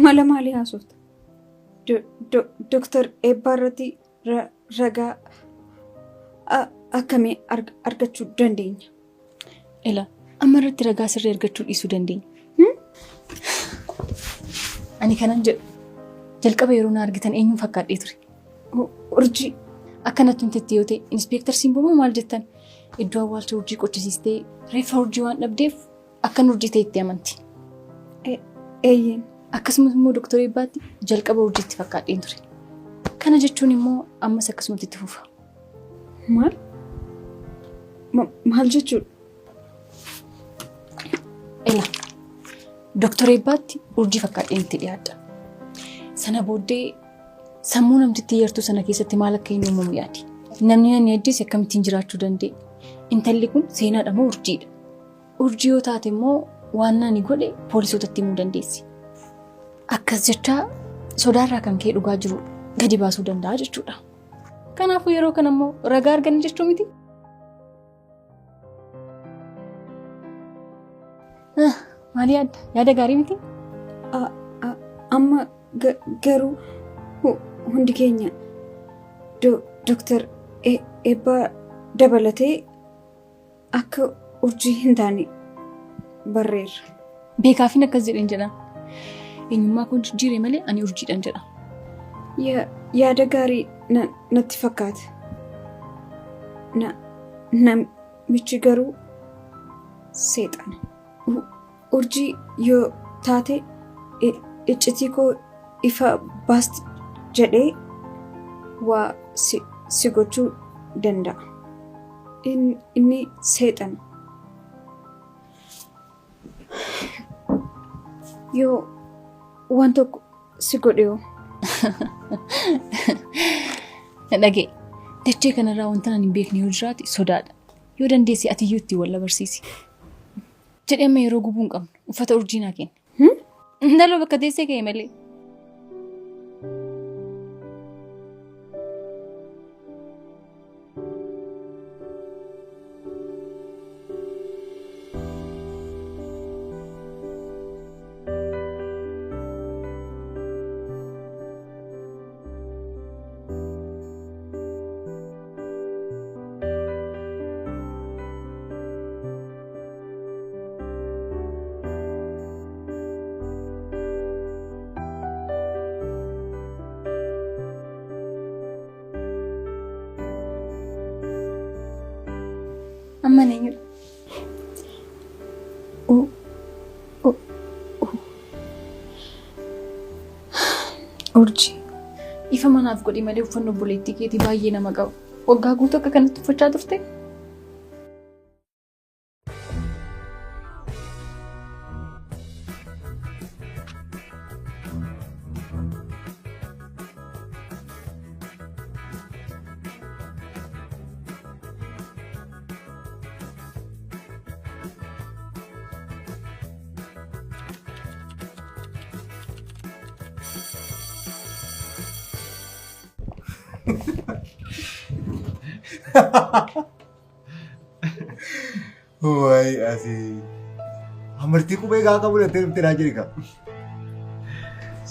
mala maalii haasofta? Dooktar Eebbaarratti ragaa akkamii argachuu dandeenya? Ela amma irratti ragaa sirrii argachuu dhiisuu dandeenya. Ani kanan jedhu jalqaba yeroo na argitan eenyuun fakkaadhee ture? Urjii. Akkanatti nuti yoo ta'e Inspektar Simbomoo maal jettan? Iddoo awwaalcha urjii qochisiistee reeffa urjii waan dhabdeef akkan urjii ta'e itti amanti. Eeyyeen. Akkasumas immoo Dooktar Eebbaatti jalqaba urjiitti fakkaadheen ture. Kana jechuun immoo ammas akkasumatti itti fufa. Maal? Maal jechuudha? Ela Dooktar Eebbaatti urjii fakkaadheen itti dhiyaadha. Sana booddee sammuu namtittii yartuu sana keessatti maal akka inni uumamu yaadi. Namni ani addees akkamittiin jiraachuu danda'e? Intalli kun seenaadha moo urjiidha? Urjii yoo taate immoo waan ani godhe poolisootatti himuu dandeessi. Akkas jechaa sodaarraa kan ka'e dhugaa jiru gadi baasuu danda'a jechuudha. Kanaafuu yeroo kana immoo ragaa arganii jechuu miti. Maali yaadda? Yaada gaarii miti? Amma garuu hundi keenya Dooktar Eebbaa dabalatee akka urjii hin taane barreerra. Beekaafin akkas jedheen jedha. Eenyummaa kun jijjiiree malee ani urjiidhaan jedha. Yaada gaarii natti fakkaata. Namichi garuu seexana. Urjii yoo taate iccitii koo ifa baasti jedhee waa si gochuu danda'a. Inni seexana. Yoo waan tokko si godhee dhagee dachee kanarraa wanta ani hin beekne yoo jiraate sodaadha. Yoo dandeesse ati iyyuu ittiin wal barsiisi. Jedhee amma yeroo gubuu hin qabnu uffata urjii naa kenna. Indaloo bakka teessee ka'e malee. Amma neenyu. Urjii. Ifa manaaf godhi malee uffannoo obboleettii keetii baay'ee nama qabu. Waggaa guutuu akka kanatti uffachaa turte? Wai asii amartii qubee gaafa bulatee dhufte naa jedhi qaba.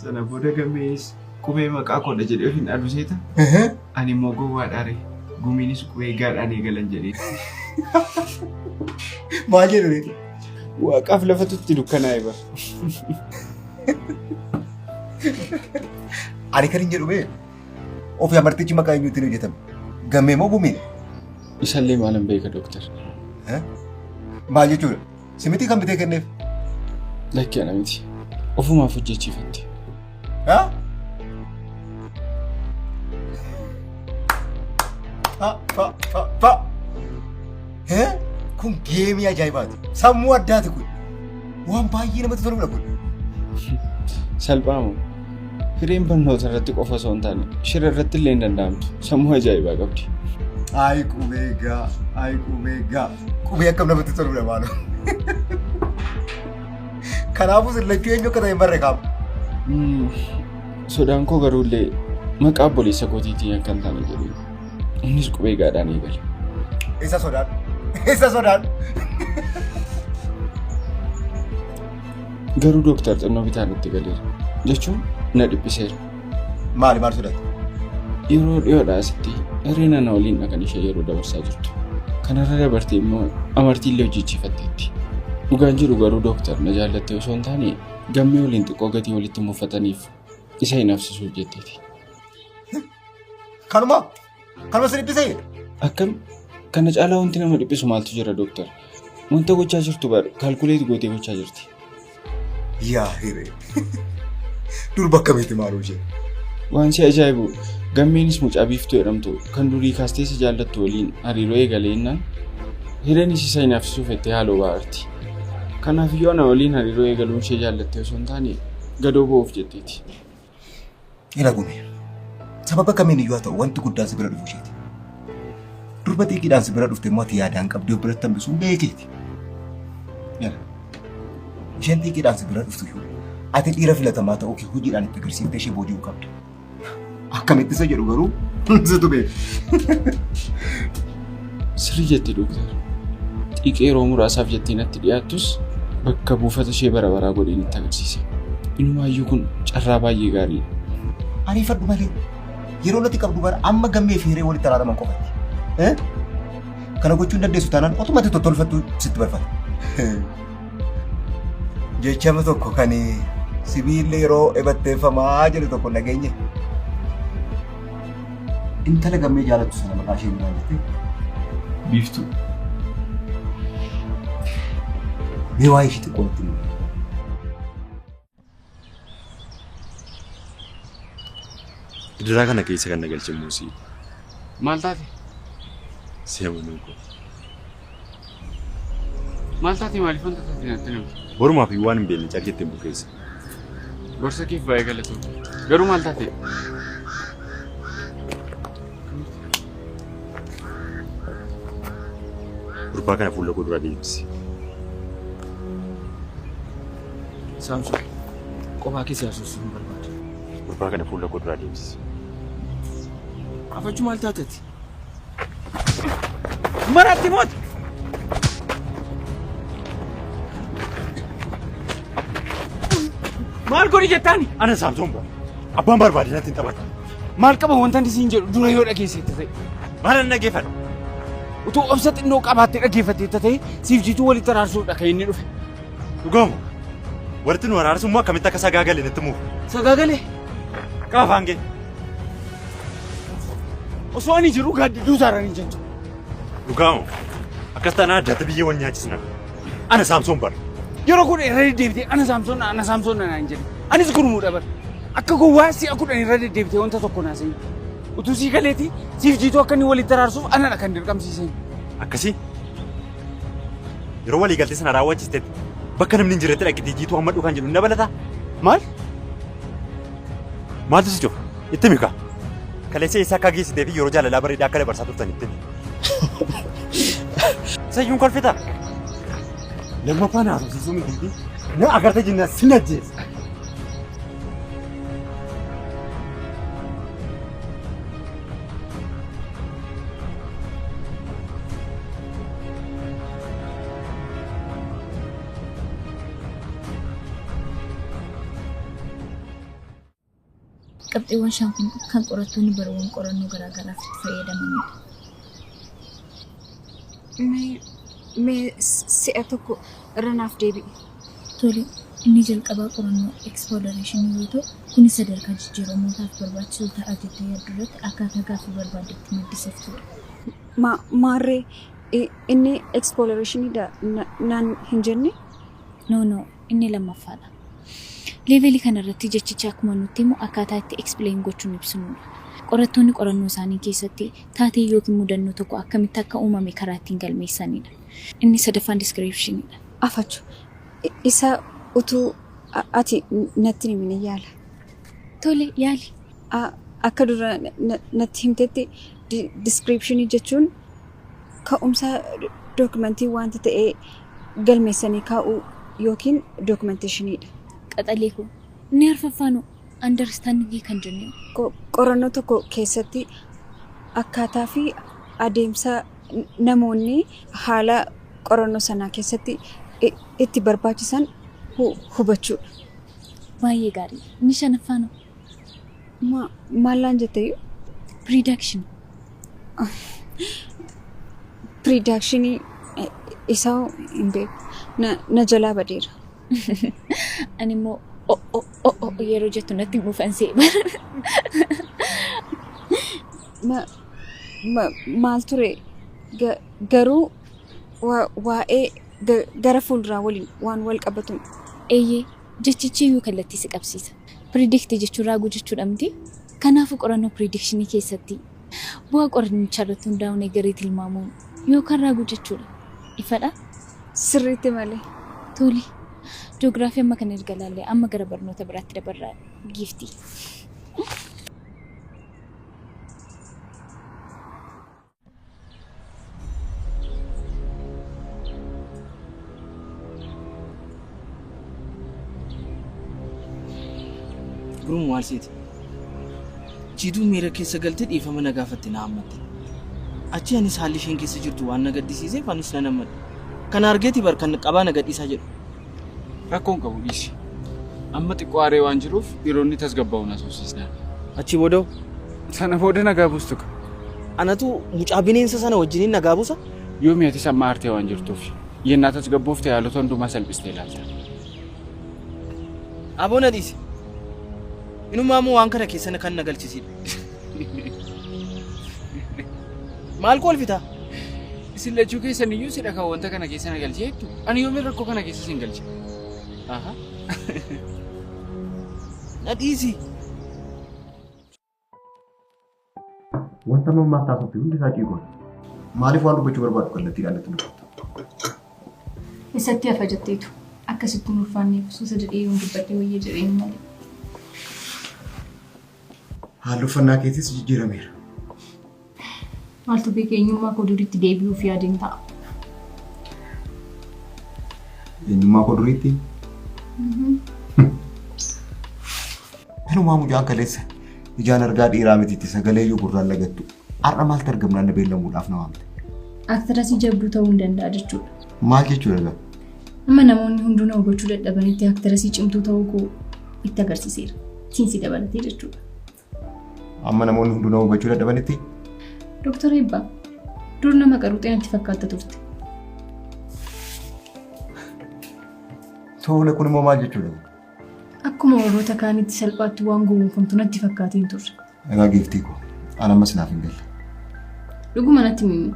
Sana booda gamees qubee maqaa koodha jedhee hin aduu seeta. Ani immoo gowwaadhaare gumiinis qubee gaadhaan eegalan jedhee. Maal jedhu? Waaqaaf lafatutti dukkanaa'e bara. Ani kan hin jedhu bee ofii amartichi maqaa eenyuutiin hojjetame? Gammee moo gumiin? Isallee maalan beeka dooktar. Maal jechuudha? Simitii kan bitee kenneef? Lakkee ana miti. Ofumaaf hojjechiifatti. Kun geemii ajaa'ibaati. Sammuu addaati kun. Waan baay'ee namatti toludha kun. Salphaamu. Fireen barnoota irratti qofa osoo hin taane shira irratti illee hin danda'amtu. Sammuu ajaa'ibaa qabdi. Ayi qubee gaa. Qubee akkam namatti toludha maaloo. Kanaafuu sirlachuu eenyu akka ta'e hin barre qabu. Sodaan koo garuullee maqaa obboleessa kootiitiin akka hin taane jedhu. Innis qubee gaadhaan eegale. Isa sodaan. Garuu dooktar xinnoo bitaan itti galeera. jechuun na dhiphiseera. Maali sodaate? Yeroo dhiyoodhaa asitti hirrina na waliin dhaqan ishee yeroo dabarsaa jirtu. Kanarra dabartee immoo amartiillee hojjechiifatteetti. Dhugaan jiru garuu dooktar na jaallattee osoo hin taane gammee waliin xiqqoo gatii walitti muffataniif isa hin hafsisuuf jetteeti. Kanuma si dhiphisee? Akkam kana caalaa wanti nama dhiphisu maaltu jira dooktar? Wanta gochaa jirtu bar kaalkuleet gootee gochaa jirti. Yaa hiree. Dur bakka miti maaloo ishee. Waan si ajaa'ibu gammeenis mucaa biiftuu jedhamtu kan durii kaastee si jaallattu waliin hariiroo eegaleennaan hireenis isa hin hafsisuuf itti haaloo ba'aarti. Kanaaf iyyuu ana waliin hariiroo eegaluun ishee jaallattee osoo hin taane gadoo ba'uuf jetteeti. Ila gume. Sababa kamiin iyyuu haa ta'u wanti guddaan si bira dhufu isheeti. Durba xiqqeedhaan si bira dhufte immoo ati yaadaan qabdee biratti hambisuun beekeeti. Isheen xiqqeedhaan si bira dhuftu iyyuu ati dhiira filatamaa ta'uu kee hojiidhaan itti agarsiiftee ishee booji'uu qabda. Akkamitti isa jedhu garuu situ beeku. Sirrii jettee dooktar. Xiqqee yeroo muraasaaf jettee natti dhiyaattus bakka buufata ishee bara baraa godheen itti agarsiise. Inumaayyuu kun carraa baay'ee gaariidha. Ariifadhu malee yeroo natti qabdu bara amma gammee fi hiree walitti araaraman qofatti. Kana gochuun dandeessu taanaan otomaatii tottolfattu sitti barfata. Jechama tokko kan sibiilli yeroo ebatteeffamaa jedhu tokko nageenye. Intala gammee jaalattu sana maqaa ishee maal jettee? Biiftuu. Mee waa'ee ishee xiqqoo natti himi. Gidiraa kana keessa kan nagalche muusii. Maal taate? Seemanuu ko. Maal taate maaliif wanta taate natti himi? Borumaa fi waan hin beekne calqeetti bukeessa. Gorsa keef baay'ee galatu. Garuu maal taate? Gurbaa kana fuula koo dura deemsi. Saamsoon kophaa keessa yaasuus hin barbaadu. Gurbaa kana fuula koo dura deemsi. Afachuu maal taateeti? Maratti mooti! Maal godhi jettaani? Ana Saamsoon bara. Abbaan barbaade natti hin taphatu. Maal qaba wanta inni siin jedhu dura yoo dhageessite ta'e? Maal hin dhaggeeffadhu? Utuu obsa xinnoo qabaattee dhaggeeffattee ta'e siif jituu walitti araarsuudha kan inni dhufe. Dhugaamu. Walitti nu araarsu immoo akkamitti akka sagaagalee natti muufu? Sagaagalee? Qaafaan gee. Osoo ani jiru gaaddiduu saaranii jentu. Dhugaamu. Akkas taanaa addaatti biyya wal nyaachisna. Ana Saamsoon bara. Yeroo kun irra deddeebitee ana Saamsoon naan jedhe. Anis gurmuudha bara. Akka gowwaa si'a kudhan irra deddeebitee wanta tokko naasanii. Utuu sii galeeti siif jiituu akka inni walitti araarsuuf anadha kan dirqamsiisan. Akkasii? Yeroo walii galtee sana raawwachiistetti bakka namni hin jirretti dhaqitee jiituu amma dhukaan jedhu ni dabalataa? Maal? Maaltu si cufa? Itti mika. Kaleessa eessa akka geessitee fi yeroo jaalalaa bareedaa akka dabarsaa turtan itti mika. Sayyuun kolfitaa? Lammaffaan haasofsiisuu miti na agartee jinnaa sin ajjeesa. Qabxiiwwan shan kun kan qorattoonni baruuwwan qorannoo garaagaraaf itti fayyadamanidha. Mee si'a tokko irra naaf deebi'i. Tole, inni jalqabaa qorannoo exploration yoo ta'u, kunis sadarkaa jijjiiramootaaf barbaachisoo ta'aa jettee yaaddu irratti akkaataa gaaffii barbaaddetti maddisiiftudha. Maarree inni explorationidha naan hin jenne? No, inni lammaffaadha. Levelii kanarratti jechicha akkuma nutti immoo akkaataa itti explain gochuun ibsinudha. Qorattoonni qorannoo isaanii keessatti taatee yookiin mudannoo tokko akkamitti akka uumame karaa ittiin galmeessanidha. Inni sadaffaan descriptionidha. Afachu isa utuu ati natti himne yaala. Tole yaali. Akka dura natti himtetti descriptionii jechuun ka'umsa dookumentii wanta ta'ee galmeessanii kaa'uu yookiin documentationiidha. Qaxalee kun ni arfaffaanu understanding kan jennu. Qorannoo tokko keessatti akkaataa fi adeemsa namoonni haala qorannoo sanaa keessatti itti barbaachisan hubachuudha. baay'ee gaarii. Inni shanaffaa no. Maallaan jettee? Production isaa hin beeku. Na jalaa badeera. Ani immoo yeroo jettu natti mufansee. Maal ture garuu waa'ee gara fuulduraa waliin waan wal qabatu. Eeyyee jechichi iyyuu kallattii si qabsiisa. Predict jechuun raaguu jechuudha miti. Kanaafuu qorannoo predictionii keessatti bu'aa qoranicha irratti hundaa'uun eegalee tilmaamuun yookaan raaguu jechuudha. Ifadha? Sirriitti malee. Toli. Ji'oogiraafii amma kan erga laallee amma gara barnoota biraatti dabarraa giiftii. Gurum waalseeti. Jiiduu miira keessa galtee dhiifama na gaafatte na hammatte. Achi anis haalli isheen keessa jirtu waan na gaddisiiseef anis nan hammadhe. Kana argeeti bar kan qabaa na gadhiisaa jedhu. Rakkoon qabu dhiisi. Amma xiqqoo aaree waan jiruuf dhiironni tasgabbaa'u na soofsiisnaan. Achi boodoo Sana booda nagaa buustu ka. anatu mucaa bineensa sana wajjiniin nagaa buusa. Yoo mi'ati sammaa aartee waan jirtuuf yennaa tasgabboofte haalota hundumaa salphistee ilaalcha. Aboo na dhiisi. Inumaa moo waan kana keessa kan na galchisiidha. Maal kolfitaa? Isin lachuu keessan iyyuu sidha kan wanta kana keessa na galchee jettu. Ani yoomiin rakkoo kana keessa sin galche. Aha. Na dhiisi. Wanta mammaa taasifte hundi isaa ciigoon. Maaliif waan dubbachuu barbaadu kallattii dhaalatti dubbatu? Isatti hafa jetteetu akkasitti ulfaanneef suusa jedhee yoon dubbadhee wayyee jedheen malee. Haalli uffannaa keetis jijjiirameera. Maaltu beekee eenyummaa koo duriitti deebi'uuf yaadeen ta'a. Eenyummaa koo duriitti? Inumaa mucaan kaleessa ijaan argaa dhiiraa mitiitti sagalee iyyuu gurraan lagattu. Har'a maaltu argamnaan beellamuudhaaf na waamte? Aktarasii jabduu ta'uu hin danda'a jechuudha. Maal jechuudha gaa? Amma namoonni hunduu na hubachuu dadhabanitti aktarasii cimtuu ta'uu koo itti agarsiiseera. Siinsi dabalatee jechuudha. Amma namoonni hunduu na hubachuu dadhabanitti? Dooktar Eebbaa, dur nama qaruuxee natti fakkaata turte. Tole kun immoo maal jechuudha? Akkuma warroota kaanitti salphaatti waan gowwoomfamtu natti fakkaatii hin turre. Egaa giiftii koo, an ammas naaf hin galle. Dhuguma natti mimu.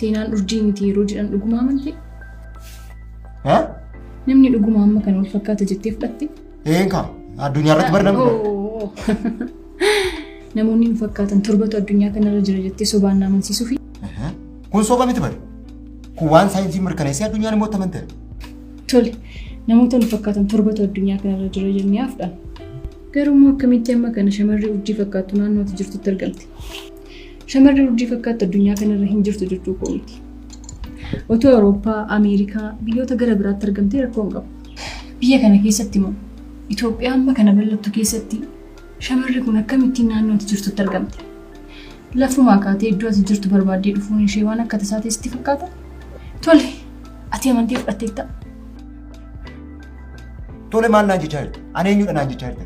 Seenaan urjii miti yeroo jedhan dhuguma amante? Namni dhuguma amma kana wal fakkaata jettee fudhatte? Eenkaa, addunyaa irratti barnamudha. Namoonni nu fakkaatan torbatu addunyaa kanarra jira jettee sobaan amansiisuufi? Kun soba miti bari. Kun waan saayinsii mirkaneessee addunyaan immoo amante. Tole, namoota nu fakkaatan torbatu addunyaa kanarra jira jennee afdhaan. Garuu immoo akkamitti amma kana shamarree urjii fakkaattu naannootti jirtutti argamte? Shamarree urjii fakkaattu addunyaa kanarra hin jirtu jechuu koo miti. Otoo Awurooppaa, Ameerikaa, biyyoota gara biraatti argamtee rakkoo hin qabu. Biyya kana keessatti immoo Itoophiyaa amma kana bal'attu keessatti shamarri kun akkamittiin naannootti jirtutti argamte? Lafumaa kaatee iddoo ati jirtu barbaaddee dhufuun ishee waan akka tasaa teessitti fakkaata? Tole, ati amantee fudhatteetta? Tole maal naan jechaa jirta? Ani eenyudha naan jechaa jirta?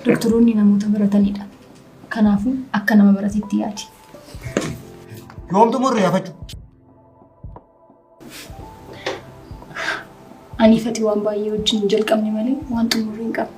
Doktoroonni namoota baratanidha. Kanaafuu akka nama baratetti yaadi. Yoomtu murree yaafachuu? Ani fati waan baay'ee wajjin jalqabne malee waan xumurrii hin qabu.